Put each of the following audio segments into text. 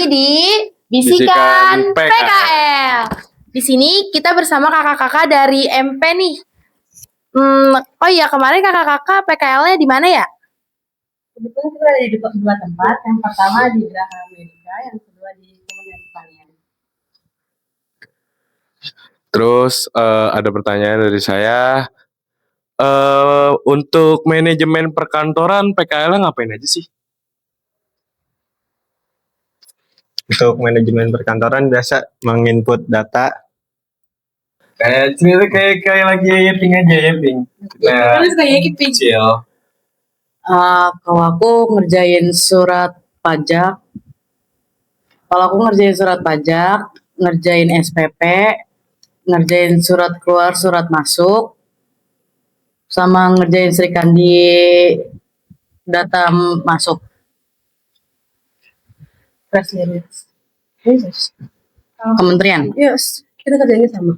di Bisikan PKL. Di sini kita bersama kakak-kakak dari MP nih. Oh iya, kemarin kakak-kakak PKL-nya di mana ya? Kebetulan kita ada di dua tempat. Yang pertama di Geraha Medica, yang kedua di Kementerian Pertanian. Terus ada pertanyaan dari saya. Untuk manajemen perkantoran PKL ngapain aja sih? Untuk manajemen perkantoran biasa menginput data. Kayak lagi yaping aja yaping. Nah, kayak kecil. Kalau aku ngerjain surat pajak, ngerjain SPP, ngerjain surat keluar, surat masuk, sama ngerjain Srikandi data masuk. Kementerian. Yes, kita kerjanya sama.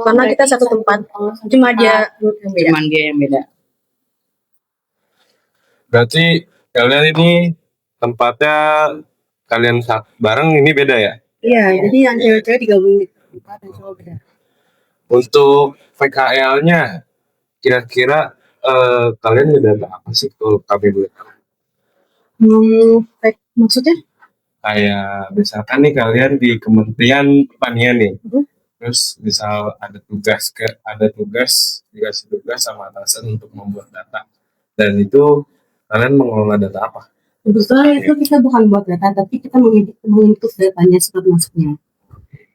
Karena kita satu tempat, cuma dia yang beda. Berarti kalian ini tempatnya kalian bareng ini beda ya? Iya, jadi yang cewek-cewek digabungin tempat yang cowok beda. Untuk PKL-nya kira-kira kalian ada apa sih kalau kami boleh tahu? Maksudnya? Kayak misalkan nih kalian di Kementerian Pertanian nih, terus misal dikasih tugas sama atasan untuk membuat data, dan itu kalian mengelola data apa? Kebetulan itu kita bukan buat data, tapi kita menginput datanya, surat masuknya.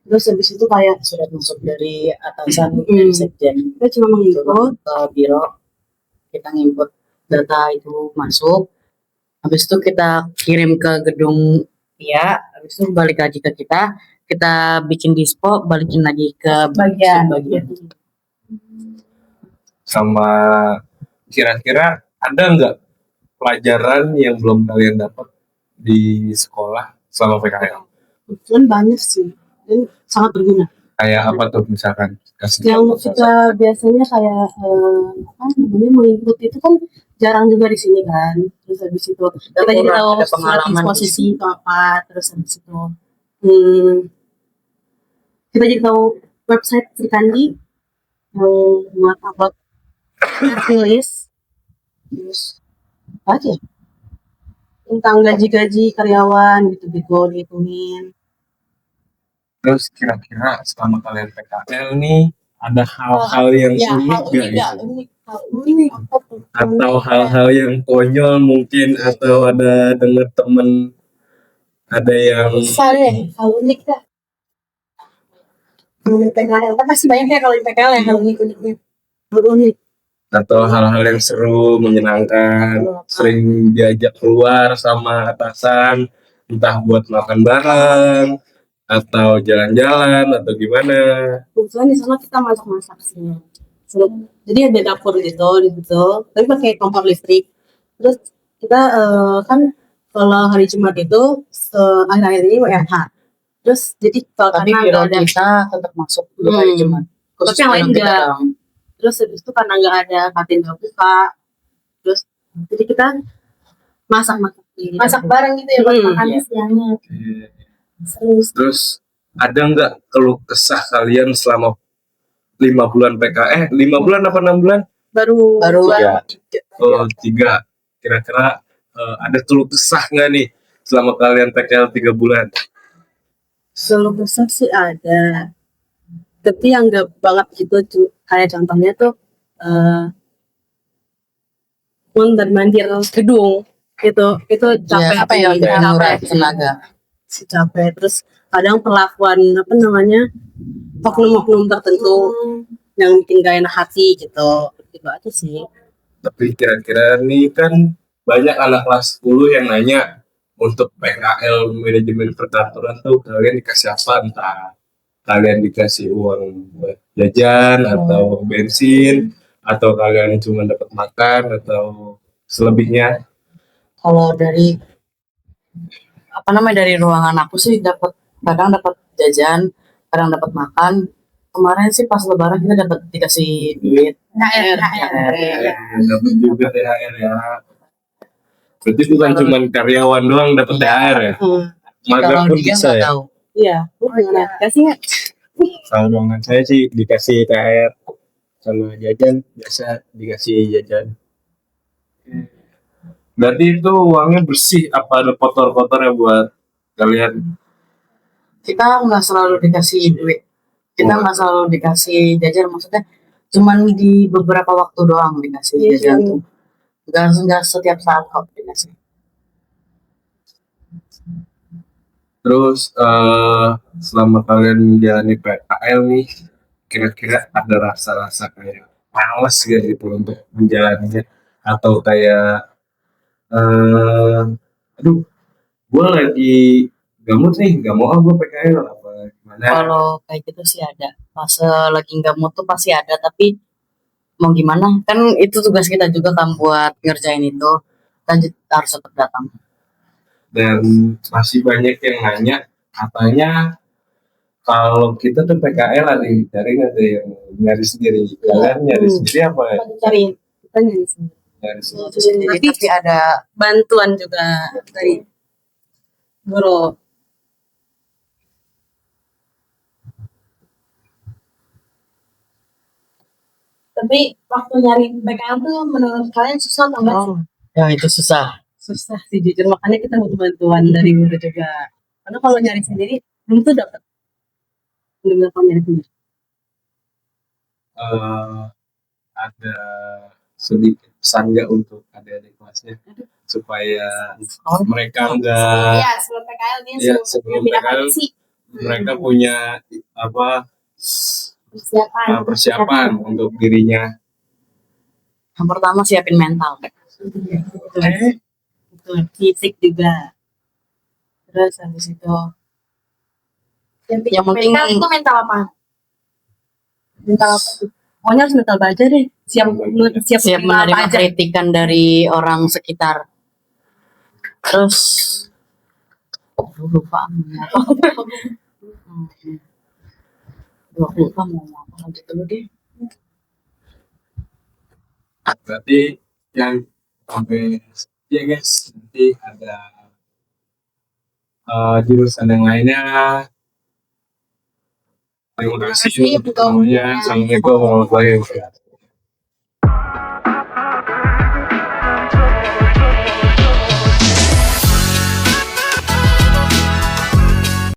Terus habis itu kayak Surat masuk dari atasan dari sekjen. kita cuma menginput Ke biro, kita nginput data itu masuk. Habis itu kita kirim ke gedung habis itu balik lagi ke kita bikin dispo, balikin lagi ke bagian. Sama kira-kira ada nggak pelajaran yang belum kalian dapat di sekolah selama PKL? Kebetulan banyak sih, dan sangat berguna. Kayak apa tuh misalkan? Yang kita biasanya kayak menginput itu kan jarang juga di sini kan. Terus habis itu kita jadi tahu surat disposisi itu apa. Terus habis itu kita jadi tahu website Srikandi yang buat upload tulis. Terus apa aja? Tentang gaji-gaji karyawan gitu-gitu dihitungin. Terus kira-kira selama kalian PKL nih ada hal-hal yang unik gak gitu? Atau hal-hal yang konyol mungkin, atau ada dengar temen ada yang hal unik dah. Kalau PKL kan pasti banyak ya, kalau di PKL yang hal unik-uniknya. Hal unik. atau hal-hal yang seru, menyenangkan, sering diajak keluar sama atasan, entah buat makan bareng atau jalan-jalan atau gimana. Kebetulan di sana kita masak-masak sih. Jadi ada dapur gitu di situ, tapi pakai kompor listrik. Terus kita kan kalau hari Jumat itu akhir-akhir ini WFH. Terus jadi Tapi biro kita tetap masuk untuk hari Jumat. Tapi yang lain enggak. Terus habis itu karena nggak ada kantin nggak buka, terus jadi kita masak bareng gitu ya buat makan siangnya. Terus ada nggak keluh kesah kalian selama 5 bulan PKL? 5 bulan apa 6 bulan? Baru ya. 3. Kira-kira ada keluh kesah nggak nih selama kalian PKL 3 bulan? keluh kesah sih ada, tapi yang nggak banget gitu. Kayak contohnya tuh dan mandir gedung itu capek apa yang tenaga capek. Terus kadang perlakuan oknum-oknum tertentu yang bikin gak enak hati gitu aja sih. Tapi kira-kira nih kan banyak anak kelas 10 yang nanya untuk PKL manajemen perkantoran tuh kalian dikasih apa, entah kalian dikasih uang buat jajan atau bensin, atau kalian cuma dapat makan atau selebihnya? Kalau dari dari ruangan aku sih kadang dapat jajan, kadang dapat makan. Kemarin sih pas lebaran kita dikasih duit Dapat juga THR ya. Berarti bukan cuma karyawan doang dapat THR ya? magang Kalau pun dia bisa nggak ya. tahu. Iya, gimana? Kasih nggak? Kalau ruangan saya sih dikasih THR sama jajan, biasa dikasih jajan. Berarti itu uangnya bersih apa ada kotor-kotornya buat kalian? Kita nggak selalu dikasih duit. Kita nggak selalu dikasih jajan, maksudnya cuman di beberapa waktu doang dikasih Iya, jajan cuman- tuh. Nggak setiap saat kok dikasih. Terus selama kalian menjalani PKL nih, kira-kira ada rasa-rasa kayak males gitu untuk menjalaninya atau kayak aduh, gue lagi gamut nih, gak mau gue PKL apa gimana? Kalau kayak gitu sih ada. Pas lagi nggak mood tuh pasti ada, tapi mau gimana? Kan itu tugas kita juga kan buat ngerjain itu. Kita harus tetap datang. Dan masih banyak yang nanya, katanya kalau kita tuh PKL ada yang cari ada yang nyari sendiri. Kalian nyari sendiri apa ya? Cari kita nyari sendiri. Nyari sendiri. Sendiri, tapi ada Bantuan juga dari guru. Tapi waktu nyari PKL tuh menurut kalian susah atau enggak sih? ya itu susah. Susah sih jujur, makanya kita butuh bantuan dari guru juga. Karena kalau nyari sendiri belum tuh dapat. Belum dapat nyari sendiri. Ada sedikit pesan nggak untuk adik-adik kelasnya supaya mereka enggak Iya, sebelum PKL dia ya, suruh sebelum pindah PKL posisi. mereka punya apa Persiapan. persiapan untuk dirinya. Yang pertama siapin mental. Itu fisik juga. Terus habis itu Yang penting Mental itu mental apa? mental apa tuh? Pokoknya harus mental baja deh. Siap siap terima menerima apa aja. kritikan dari orang sekitar. Terus lupa. Aku lupa mau apa lanjut dulu deh. Berarti yang sampai ya guys nanti ada jurusan yang lainnya. Terima kasih untuk semuanya. Assalamualaikum warahmatullahi wabarakatuh.